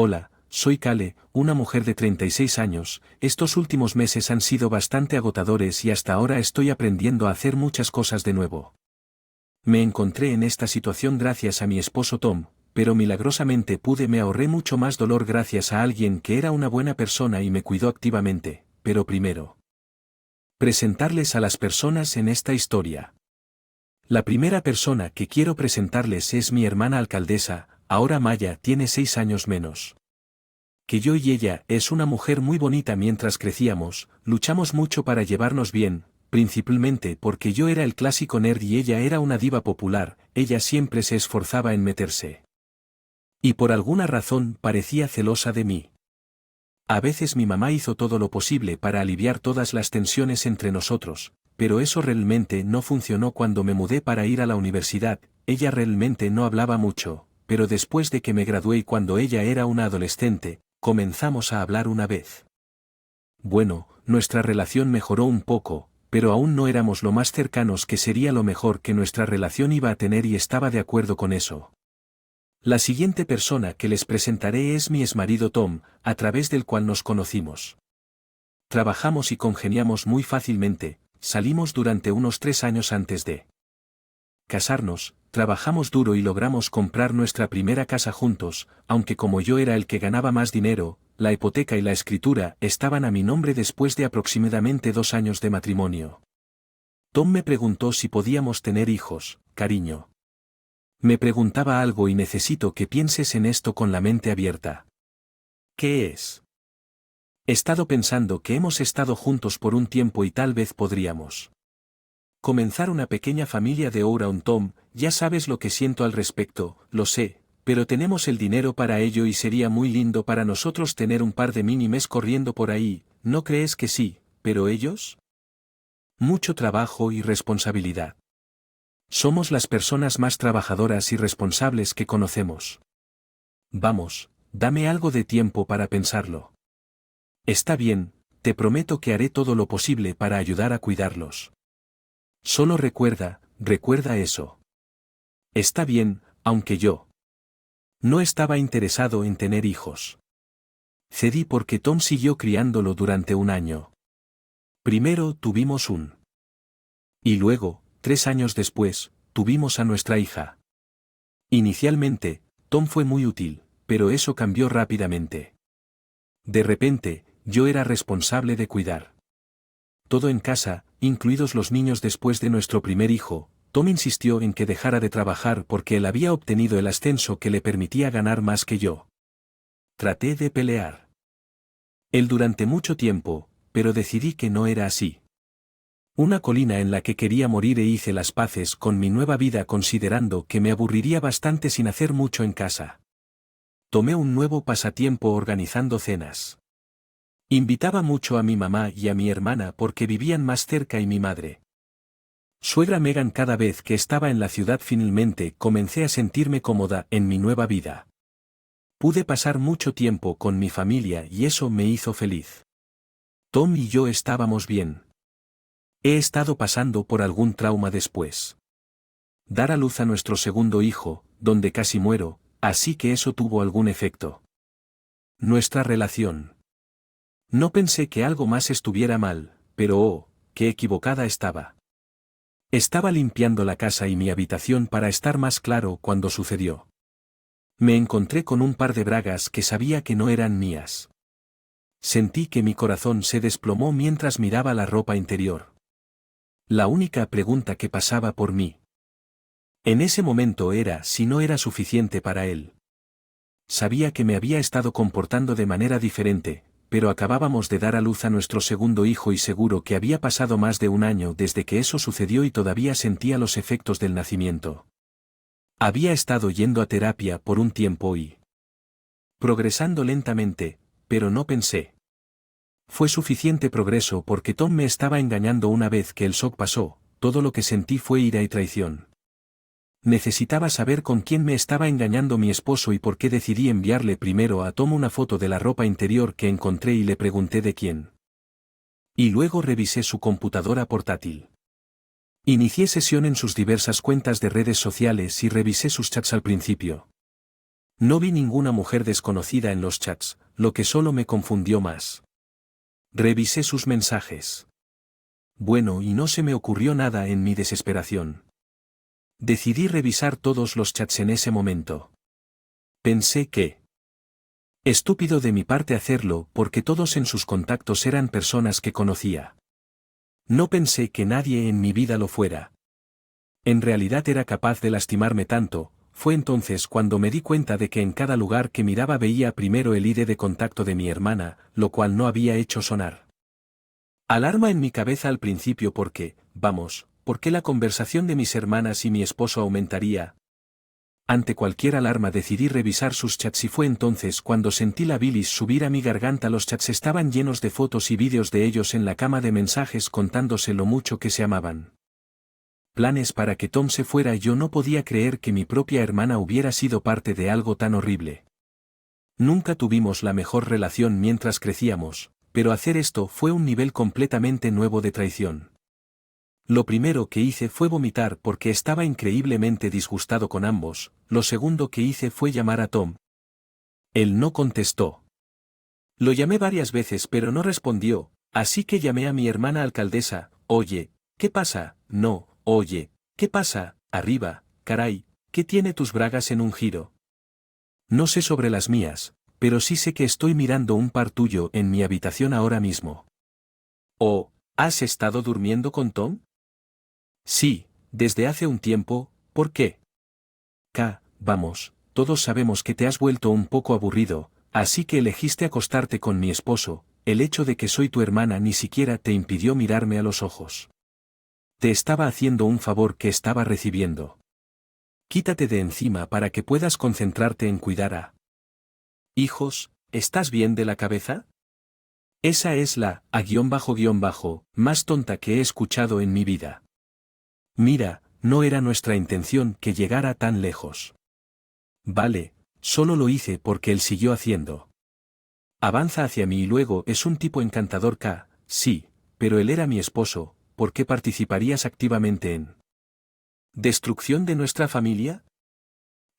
Hola, soy Kale, una mujer de 36 años. Estos últimos meses han sido bastante agotadores y hasta ahora estoy aprendiendo a hacer muchas cosas de nuevo. Me encontré en esta situación gracias a mi esposo Tom, pero milagrosamente me ahorré mucho más dolor gracias a alguien que era una buena persona y me cuidó activamente, pero primero. Presentarles a las personas en esta historia. La primera persona que quiero presentarles es mi hermana alcaldesa. Ahora Maya tiene 6 años menos que yo y ella es una mujer muy bonita. Mientras crecíamos, luchamos mucho para llevarnos bien, principalmente porque yo era el clásico nerd y ella era una diva popular. Ella siempre se esforzaba en meterse. Y por alguna razón parecía celosa de mí. A veces mi mamá hizo todo lo posible para aliviar todas las tensiones entre nosotros, pero eso realmente no funcionó cuando me mudé para ir a la universidad. Ella realmente no hablaba mucho, pero después de que me gradué y cuando ella era una adolescente, comenzamos a hablar una vez. Bueno, nuestra relación mejoró un poco, pero aún no éramos lo más cercanos que sería lo mejor que nuestra relación iba a tener y estaba de acuerdo con eso. La siguiente persona que les presentaré es mi exmarido Tom, a través del cual nos conocimos. Trabajamos y congeniamos muy fácilmente, salimos durante unos 3 años antes de casarnos, trabajamos duro y logramos comprar nuestra primera casa juntos, aunque como yo era el que ganaba más dinero, la hipoteca y la escritura estaban a mi nombre después de aproximadamente 2 años de matrimonio. Tom me preguntó si podíamos tener hijos, cariño. Me preguntaba algo y necesito que pienses en esto con la mente abierta. ¿Qué es? He estado pensando que hemos estado juntos por un tiempo y tal vez podríamos comenzar una pequeña familia de ahora. Tom, ya sabes lo que siento al respecto, lo sé, pero tenemos el dinero para ello y sería muy lindo para nosotros tener un par de minimes corriendo por ahí, ¿no crees que sí? ¿Pero ellos? Mucho trabajo y responsabilidad. Somos las personas más trabajadoras y responsables que conocemos. Vamos, dame algo de tiempo para pensarlo. Está bien, te prometo que haré todo lo posible para ayudar a cuidarlos. Solo recuerda eso. Está bien, aunque yo no estaba interesado en tener hijos. Cedí porque Tom siguió criándolo durante un año. Primero tuvimos y luego, 3 años después, tuvimos a nuestra hija. Inicialmente, Tom fue muy útil, pero eso cambió rápidamente. De repente, yo era responsable de cuidar todo en casa, incluidos los niños. Después de nuestro primer hijo, Tom insistió en que dejara de trabajar porque él había obtenido el ascenso que le permitía ganar más que yo. Traté de pelear él durante mucho tiempo, pero decidí que no era así. Una colina en la que quería morir e hice las paces con mi nueva vida considerando que me aburriría bastante sin hacer mucho en casa. Tomé un nuevo pasatiempo organizando cenas. Invitaba mucho a mi mamá y a mi hermana porque vivían más cerca y mi madre suegra Megan. Cada vez que estaba en la ciudad finalmente comencé a sentirme cómoda en mi nueva vida. Pude pasar mucho tiempo con mi familia y eso me hizo feliz. Tom y yo estábamos bien. He estado pasando por algún trauma después. Dar a luz a nuestro segundo hijo, donde casi muero, así que eso tuvo algún efecto. Nuestra relación. No pensé que algo más estuviera mal, pero oh, qué equivocada estaba. Estaba limpiando la casa y mi habitación para estar más claro cuando sucedió. Me encontré con un par de bragas que sabía que no eran mías. Sentí que mi corazón se desplomó mientras miraba la ropa interior. La única pregunta que pasaba por mí en ese momento era si no era suficiente para él. Sabía que me había estado comportando de manera diferente, pero acabábamos de dar a luz a nuestro segundo hijo y seguro que había pasado más de un año desde que eso sucedió y todavía sentía los efectos del nacimiento. Había estado yendo a terapia por un tiempo y progresando lentamente, pero no pensé. Fue suficiente progreso porque Tom me estaba engañando. Una vez que el shock pasó, todo lo que sentí fue ira y traición. Necesitaba saber con quién me estaba engañando mi esposo y por qué decidí enviarle primero a Tom una foto de la ropa interior que encontré y le pregunté de quién. Y luego revisé su computadora portátil. Inicié sesión en sus diversas cuentas de redes sociales y revisé sus chats al principio. No vi ninguna mujer desconocida en los chats, lo que solo me confundió más. Revisé sus mensajes. Bueno, y no se me ocurrió nada en mi desesperación. Decidí revisar todos los chats en ese momento. Pensé que... Estúpido de mi parte hacerlo porque todos en sus contactos eran personas que conocía. No pensé que nadie en mi vida lo fuera. En realidad era capaz de lastimarme tanto. Fue entonces cuando me di cuenta de que en cada lugar que miraba veía primero el ID de contacto de mi hermana, lo cual no había hecho sonar alarma en mi cabeza al principio porque, porque la conversación de mis hermanas y mi esposo aumentaría. Ante cualquier alarma decidí revisar sus chats y fue entonces cuando sentí la bilis subir a mi garganta. Los chats estaban llenos de fotos y vídeos de ellos en la cama de mensajes contándose lo mucho que se amaban. Planes para que Tom se fuera. Yo no podía creer que mi propia hermana hubiera sido parte de algo tan horrible. Nunca tuvimos la mejor relación mientras crecíamos, pero hacer esto fue un nivel completamente nuevo de traición. Lo primero que hice fue vomitar porque estaba increíblemente disgustado con ambos. Lo segundo que hice fue llamar a Tom. Él no contestó. Lo llamé varias veces pero no respondió, así que llamé a mi hermana alcaldesa. Oye, ¿qué pasa? No, oye, ¿qué pasa? Arriba, caray, ¿qué tiene tus bragas en un giro? No sé sobre las mías, pero sí sé que estoy mirando un par tuyo en mi habitación ahora mismo. ¿Oh, has estado durmiendo con Tom? Sí, desde hace un tiempo. ¿Por qué? Vamos, todos sabemos que te has vuelto un poco aburrido, así que elegiste acostarte con mi esposo. El hecho de que soy tu hermana ni siquiera te impidió mirarme a los ojos. Te estaba haciendo un favor que estaba recibiendo. Quítate de encima para que puedas concentrarte en cuidar a hijos. ¿Estás bien de la cabeza? Esa es la más tonta que he escuchado en mi vida. Mira, no era nuestra intención que llegara tan lejos. Vale, solo lo hice porque él siguió haciendo. Avanza hacia mí y luego es un tipo encantador. Sí, pero él era mi esposo. ¿Por qué participarías activamente en destrucción de nuestra familia?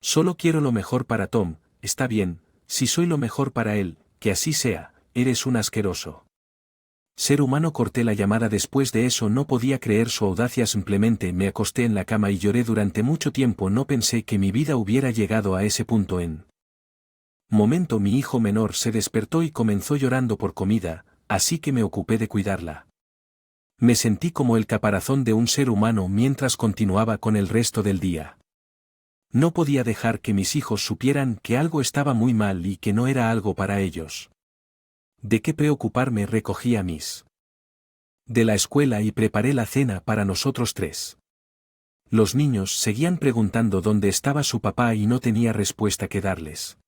Solo quiero lo mejor para Tom. Está bien, si soy lo mejor para él, que así sea. Eres un asqueroso ser humano. Corté la llamada. Después de eso no podía creer su audacia. Simplemente me acosté en la cama y lloré durante mucho tiempo. No pensé que mi vida hubiera llegado a ese punto. En momento mi hijo menor se despertó y comenzó llorando por comida, así que me ocupé de cuidarla. Me sentí como el caparazón de un ser humano mientras continuaba con el resto del día. No podía dejar que mis hijos supieran que algo estaba muy mal y que no era algo para ellos. ¿De qué preocuparme? Recogí a mis de la escuela y preparé la cena para nosotros tres. Los niños seguían preguntando dónde estaba su papá y no tenía respuesta que darles.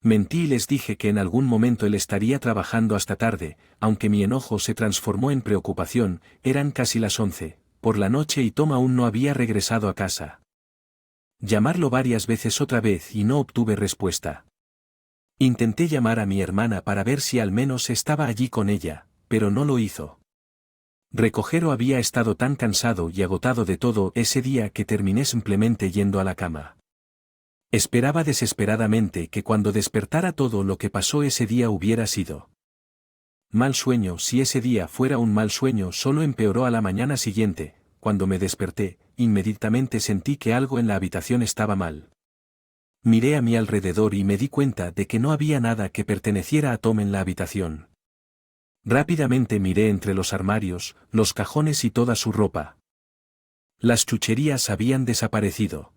Mentí y les dije que en algún momento él estaría trabajando hasta tarde, aunque mi enojo se transformó en preocupación. Eran casi las 11 por la noche y Tom aún no había regresado a casa. Llamarlo varias veces otra vez y no obtuve respuesta. Intenté llamar a mi hermana para ver si al menos estaba allí con ella, pero no lo hizo. Recogero había estado tan cansado y agotado de todo ese día que terminé simplemente yendo a la cama. Esperaba desesperadamente que cuando despertara todo lo que pasó ese día hubiera sido mal sueño. Si ese día fuera un mal sueño, solo empeoró a la mañana siguiente. Cuando me desperté, inmediatamente sentí que algo en la habitación estaba mal. Miré a mi alrededor y me di cuenta de que no había nada que perteneciera a Tom en la habitación. Rápidamente miré entre los armarios, los cajones y toda su ropa. Las chucherías habían desaparecido.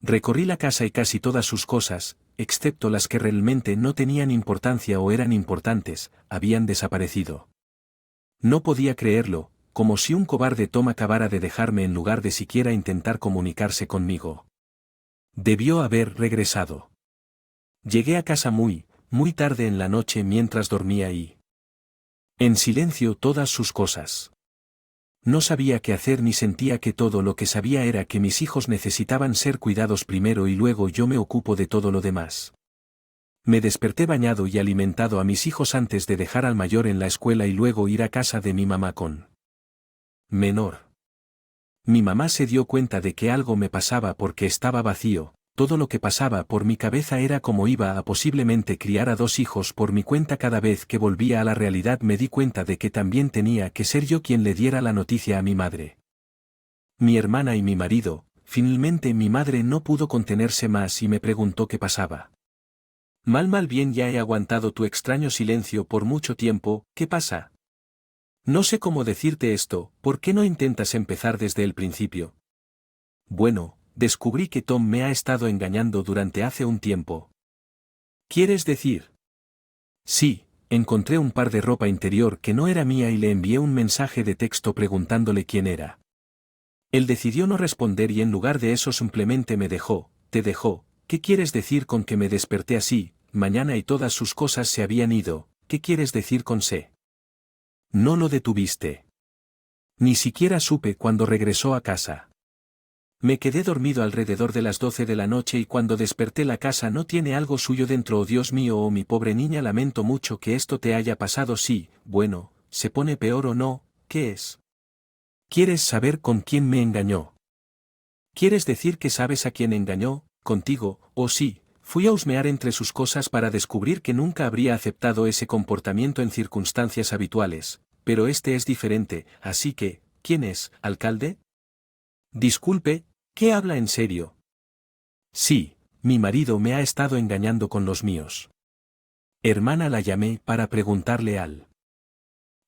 Recorrí la casa y casi todas sus cosas, excepto las que realmente no tenían importancia o eran importantes, habían desaparecido. No podía creerlo, como si un cobarde Tom acabara de dejarme en lugar de siquiera intentar comunicarse conmigo. Debió haber regresado. Llegué a casa muy tarde en la noche mientras dormía y en silencio todas sus cosas. No sabía qué hacer ni sentía que todo lo que sabía era que mis hijos necesitaban ser cuidados primero y luego yo me ocupo de todo lo demás. Me desperté bañado y alimentado a mis hijos antes de dejar al mayor en la escuela y luego ir a casa de mi mamá con menor. Mi mamá se dio cuenta de que algo me pasaba porque estaba vacío, todo lo que pasaba por mi cabeza era cómo iba a posiblemente criar a 2 hijos por mi cuenta. Cada vez que volvía a la realidad me di cuenta de que también tenía que ser yo quien le diera la noticia a mi madre. Mi hermana y mi marido. Finalmente mi madre no pudo contenerse más y me preguntó qué pasaba. Mal bien, ya he aguantado tu extraño silencio por mucho tiempo, ¿qué pasa? No sé cómo decirte esto, ¿por qué no intentas empezar desde el principio? Bueno, descubrí que Tom me ha estado engañando durante hace un tiempo. ¿Quieres decir? Sí, encontré un par de ropa interior que no era mía y le envié un mensaje de texto preguntándole quién era. Él decidió no responder y en lugar de eso simplemente me dejó. Te dejó. ¿Qué quieres decir con que me desperté así, mañana y todas sus cosas se habían ido? ¿Qué quieres decir con sé? No lo detuviste. Ni siquiera supe cuando regresó a casa. Me quedé dormido alrededor de las 12 de la noche y cuando desperté la casa no tiene algo suyo dentro. Oh Dios mío, oh mi pobre niña, lamento mucho que esto te haya pasado. Sí, bueno, ¿se pone peor o no? ¿Qué es? ¿Quieres saber con quién me engañó? ¿Quieres decir que sabes a quién engañó? ¿Contigo? Oh sí, fui a husmear entre sus cosas para descubrir que nunca habría aceptado ese comportamiento en circunstancias habituales, pero este es diferente, así que, ¿quién es, alcalde? Disculpe, ¿qué habla en serio? Sí, mi marido me ha estado engañando con los míos. Hermana, la llamé para preguntarle al.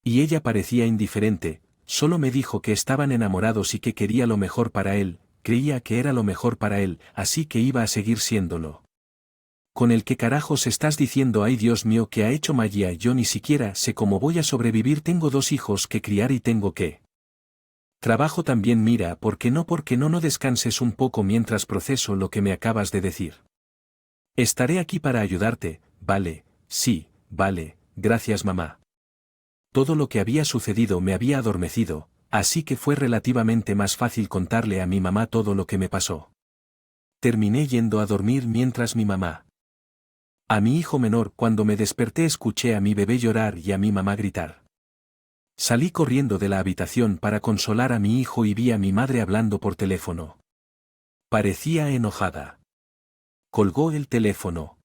Y ella parecía indiferente, solo me dijo que estaban enamorados y que quería lo mejor para él, creía que era lo mejor para él, así que iba a seguir siéndolo. ¿Con el qué carajos estás diciendo? Ay Dios mío, ¿qué ha hecho Magia? Yo ni siquiera sé cómo voy a sobrevivir, tengo 2 hijos que criar y tengo que... Trabajo también. Mira, ¿por qué no descanses un poco mientras proceso lo que me acabas de decir? Estaré aquí para ayudarte, ¿vale? Sí, vale, gracias mamá. Todo lo que había sucedido me había adormecido, así que fue relativamente más fácil contarle a mi mamá todo lo que me pasó. Terminé yendo a dormir mientras mi mamá. A mi hijo menor, cuando me desperté escuché a mi bebé llorar y a mi mamá gritar. Salí corriendo de la habitación para consolar a mi hijo y vi a mi madre hablando por teléfono. Parecía enojada. Colgó el teléfono.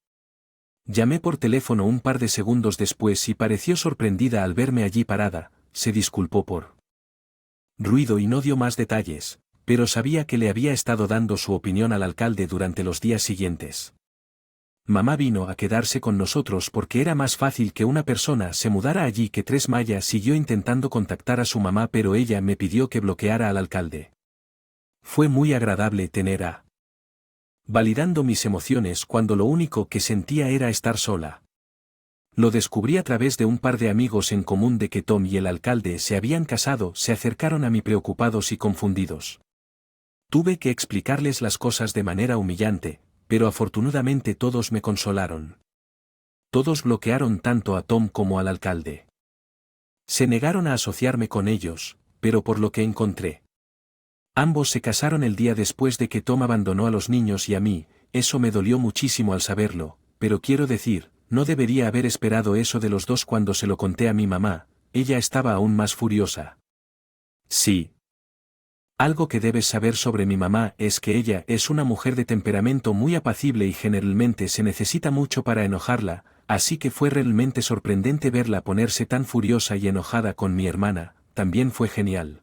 Llamé por teléfono un par de segundos después y pareció sorprendida al verme allí parada. Se disculpó por ruido y no dio más detalles, pero sabía que le había estado dando su opinión al alcalde durante los días siguientes. Mamá vino a quedarse con nosotros porque era más fácil que una persona se mudara allí que 3. Maya siguió intentando contactar a su mamá, pero ella me pidió que bloqueara al alcalde. Fue muy agradable tener a validando mis emociones cuando lo único que sentía era estar sola. Lo descubrí a través de un par de amigos en común de que Tom y el alcalde se habían casado. Se acercaron a mí preocupados y confundidos. Tuve que explicarles las cosas de manera humillante, pero afortunadamente todos me consolaron. Todos bloquearon tanto a Tom como al alcalde. Se negaron a asociarme con ellos, pero por lo que encontré. Ambos se casaron el día después de que Tom abandonó a los niños y a mí. Eso me dolió muchísimo al saberlo, pero quiero decir, no debería haber esperado eso de los dos. Cuando se lo conté a mi mamá, ella estaba aún más furiosa. Sí. Algo que debes saber sobre mi mamá es que ella es una mujer de temperamento muy apacible y generalmente se necesita mucho para enojarla, así que fue realmente sorprendente verla ponerse tan furiosa y enojada con mi hermana. También fue genial.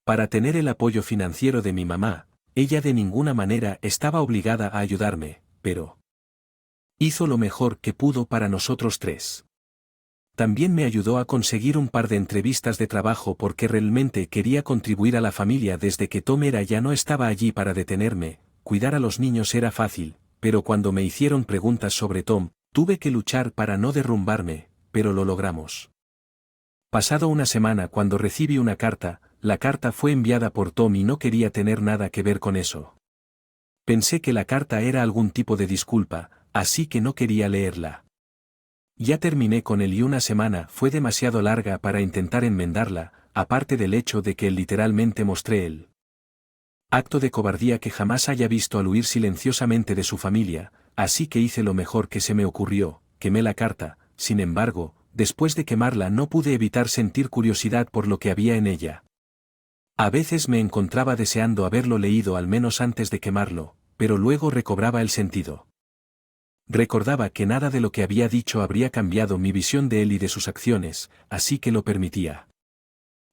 Para tener el apoyo financiero de mi mamá, ella de ninguna manera estaba obligada a ayudarme, pero hizo lo mejor que pudo para nosotros 3. También me ayudó a conseguir un par de entrevistas de trabajo porque realmente quería contribuir a la familia. Desde que Tom ya no estaba allí para detenerme. Cuidar a los niños era fácil, pero cuando me hicieron preguntas sobre Tom, tuve que luchar para no derrumbarme, pero lo logramos. Pasado una semana cuando recibí una carta, la carta fue enviada por Tom y no quería tener nada que ver con eso. Pensé que la carta era algún tipo de disculpa, así que no quería leerla. Ya terminé con él y una semana fue demasiado larga para intentar enmendarla, aparte del hecho de que literalmente mostré el acto de cobardía que jamás haya visto al huir silenciosamente de su familia, así que hice lo mejor que se me ocurrió, quemé la carta. Sin embargo, después de quemarla no pude evitar sentir curiosidad por lo que había en ella. A veces me encontraba deseando haberlo leído al menos antes de quemarlo, pero luego recobraba el sentido. Recordaba que nada de lo que había dicho habría cambiado mi visión de él y de sus acciones, así que lo permitía.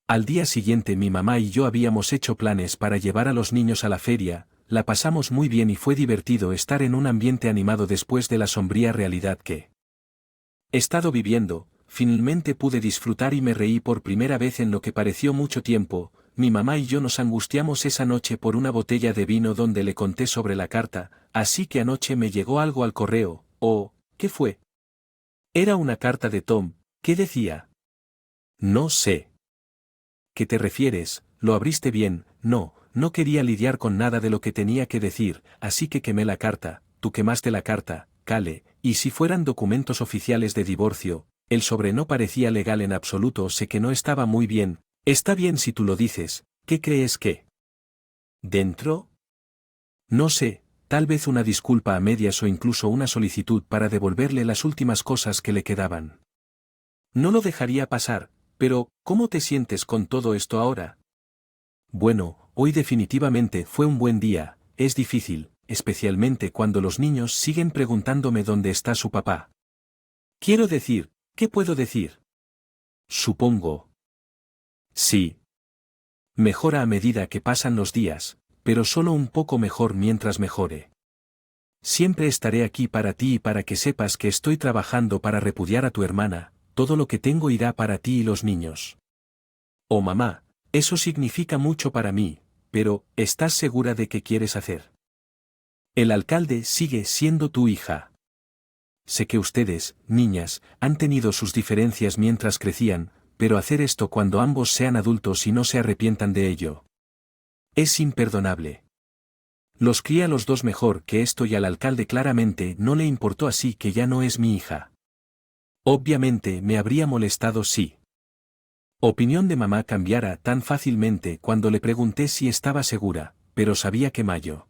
Al día siguiente mi mamá y yo habíamos hecho planes para llevar a los niños a la feria, la pasamos muy bien y fue divertido estar en un ambiente animado después de la sombría realidad que he estado viviendo. Finalmente pude disfrutar y me reí por primera vez en lo que pareció mucho tiempo. Mi mamá y yo nos angustiamos esa noche por una botella de vino donde le conté sobre la carta, así que anoche me llegó algo al correo. Oh, ¿qué fue? Era una carta de Tom. ¿Qué decía? No sé. ¿Qué te refieres? ¿Lo abriste bien? No, no quería lidiar con nada de lo que tenía que decir, así que quemé la carta. Tú quemaste la carta, Cale, y si fueran documentos oficiales de divorcio, el sobre no parecía legal en absoluto. Sé que no estaba muy bien. Está bien si tú lo dices. ¿Qué crees que? ¿Dentro? No sé, tal vez una disculpa a medias o incluso una solicitud para devolverle las últimas cosas que le quedaban. No lo dejaría pasar, pero ¿cómo te sientes con todo esto ahora? Bueno, hoy definitivamente fue un buen día. Es difícil, especialmente cuando los niños siguen preguntándome dónde está su papá. Quiero decir, ¿qué puedo decir? Supongo. Sí. Mejora a medida que pasan los días, pero solo un poco mejor mientras mejore. Siempre estaré aquí para ti y para que sepas que estoy trabajando para repudiar a tu hermana. Todo lo que tengo irá para ti y los niños. Oh mamá, eso significa mucho para mí, pero ¿estás segura de qué quieres hacer? El alcalde sigue siendo tu hija. Sé que ustedes, niñas, han tenido sus diferencias mientras crecían, pero hacer esto cuando ambos sean adultos y no se arrepientan de ello es imperdonable. Los cría los dos mejor que esto y al alcalde claramente no le importó, así que ya no es mi hija. Obviamente me habría molestado si opinión de mamá cambiara tan fácilmente cuando le pregunté si estaba segura, pero sabía que Mayo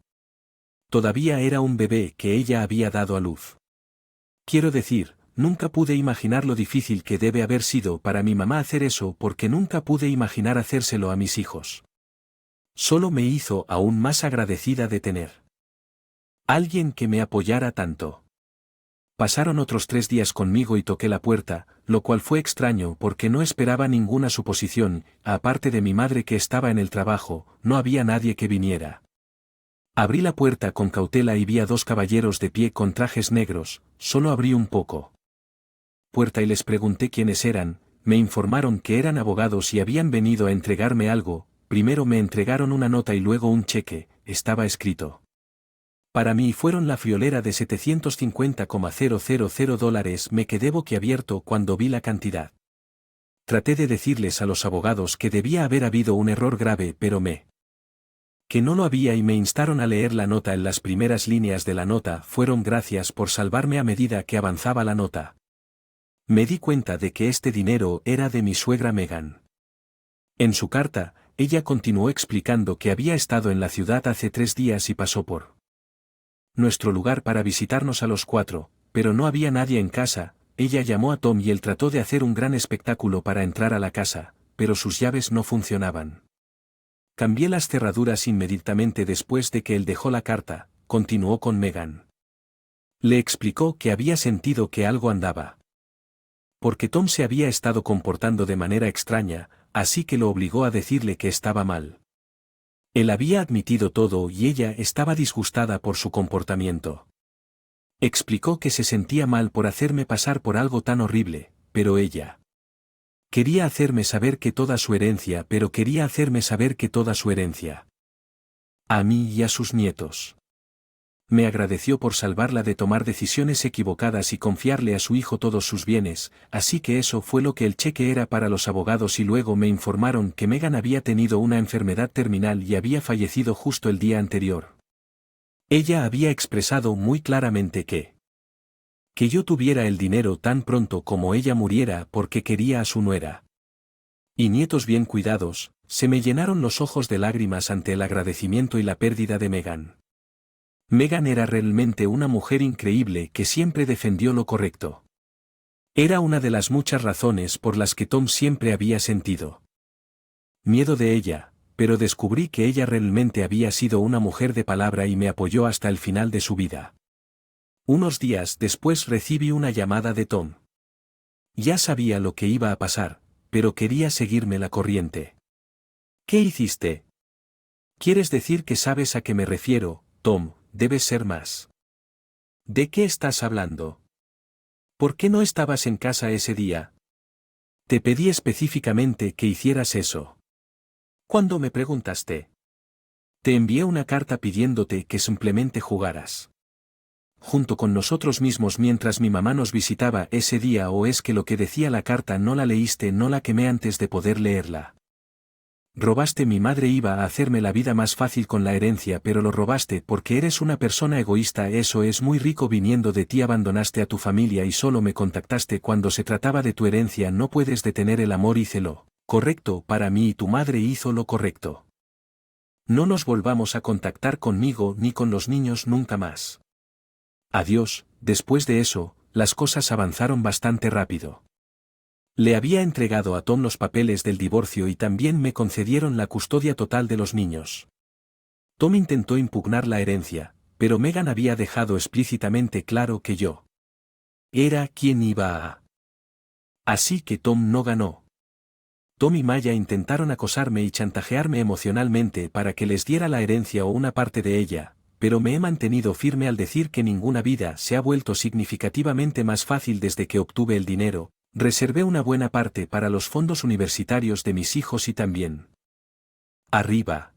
todavía era un bebé que ella había dado a luz. Quiero decir, nunca pude imaginar lo difícil que debe haber sido para mi mamá hacer eso, porque nunca pude imaginar hacérselo a mis hijos. Solo me hizo aún más agradecida de tener alguien que me apoyara tanto. Pasaron otros 3 días conmigo y toqué la puerta, lo cual fue extraño porque no esperaba ninguna suposición. Aparte de mi madre que estaba en el trabajo, no había nadie que viniera. Abrí la puerta con cautela y vi a 2 caballeros de pie con trajes negros. Solo abrí un poco puerta y les pregunté quiénes eran. Me informaron que eran abogados y habían venido a entregarme algo. Primero me entregaron una nota y luego un cheque. Estaba escrito para mí. Fueron la friolera de $750,000. Me quedé boquiabierto cuando vi la cantidad. Traté de decirles a los abogados que debía haber habido un error grave, pero que no lo había, y me instaron a leer la nota. En las primeras líneas de la nota fueron gracias por salvarme. A medida que avanzaba la nota, me di cuenta de que este dinero era de mi suegra Megan. En su carta, ella continuó explicando que había estado en la ciudad hace 3 días y pasó por nuestro lugar para visitarnos a los 4, pero no había nadie en casa. Ella llamó a Tom y él trató de hacer un gran espectáculo para entrar a la casa, pero sus llaves no funcionaban. Cambié las cerraduras inmediatamente después de que él dejó la carta. Continuó con Megan. Le explicó que había sentido que algo andaba, porque Tom se había estado comportando de manera extraña, así que lo obligó a decirle que estaba mal. Él había admitido todo y ella estaba disgustada por su comportamiento. Explicó que se sentía mal por hacerme pasar por algo tan horrible, pero ella quería hacerme saber que toda su herencia, a mí y a sus nietos. Me agradeció por salvarla de tomar decisiones equivocadas y confiarle a su hijo todos sus bienes, así que eso fue lo que el cheque era para los abogados. Y luego me informaron que Megan había tenido una enfermedad terminal y había fallecido justo el día anterior. Ella había expresado muy claramente que yo tuviera el dinero tan pronto como ella muriera, porque quería a su nuera y nietos bien cuidados. Se me llenaron los ojos de lágrimas ante el agradecimiento y la pérdida de Megan. Megan era realmente una mujer increíble que siempre defendió lo correcto. Era una de las muchas razones por las que Tom siempre había sentido miedo de ella, pero descubrí que ella realmente había sido una mujer de palabra y me apoyó hasta el final de su vida. Unos días después recibí una llamada de Tom. Ya sabía lo que iba a pasar, pero quería seguirme la corriente. ¿Qué hiciste? ¿Quieres decir que sabes a qué me refiero, Tom? Debes ser más. ¿De qué estás hablando? ¿Por qué no estabas en casa ese día? Te pedí específicamente que hicieras eso. ¿Cuándo me preguntaste? Te envié una carta pidiéndote que simplemente jugaras junto con nosotros mismos mientras mi mamá nos visitaba ese día, o es que lo que decía la carta no la leíste? No la quemé antes de poder leerla. Robaste. Mi madre iba a hacerme la vida más fácil con la herencia, pero lo robaste porque eres una persona egoísta. Eso es muy rico viniendo de ti. Abandonaste a tu familia y solo me contactaste cuando se trataba de tu herencia. No puedes detener el amor. Hice lo correcto para mí y tu madre hizo lo correcto. No nos volvamos a contactar conmigo ni con los niños nunca más. Adiós. Después de eso, las cosas avanzaron bastante rápido. Le había entregado a Tom los papeles del divorcio y también me concedieron la custodia total de los niños. Tom intentó impugnar la herencia, pero Megan había dejado explícitamente claro que yo era quien iba a. Así que Tom no ganó. Tom y Maya intentaron acosarme y chantajearme emocionalmente para que les diera la herencia o una parte de ella, pero me he mantenido firme al decir que ninguna vida se ha vuelto significativamente más fácil desde que obtuve el dinero. Reservé una buena parte para los fondos universitarios de mis hijos y también. Arriba.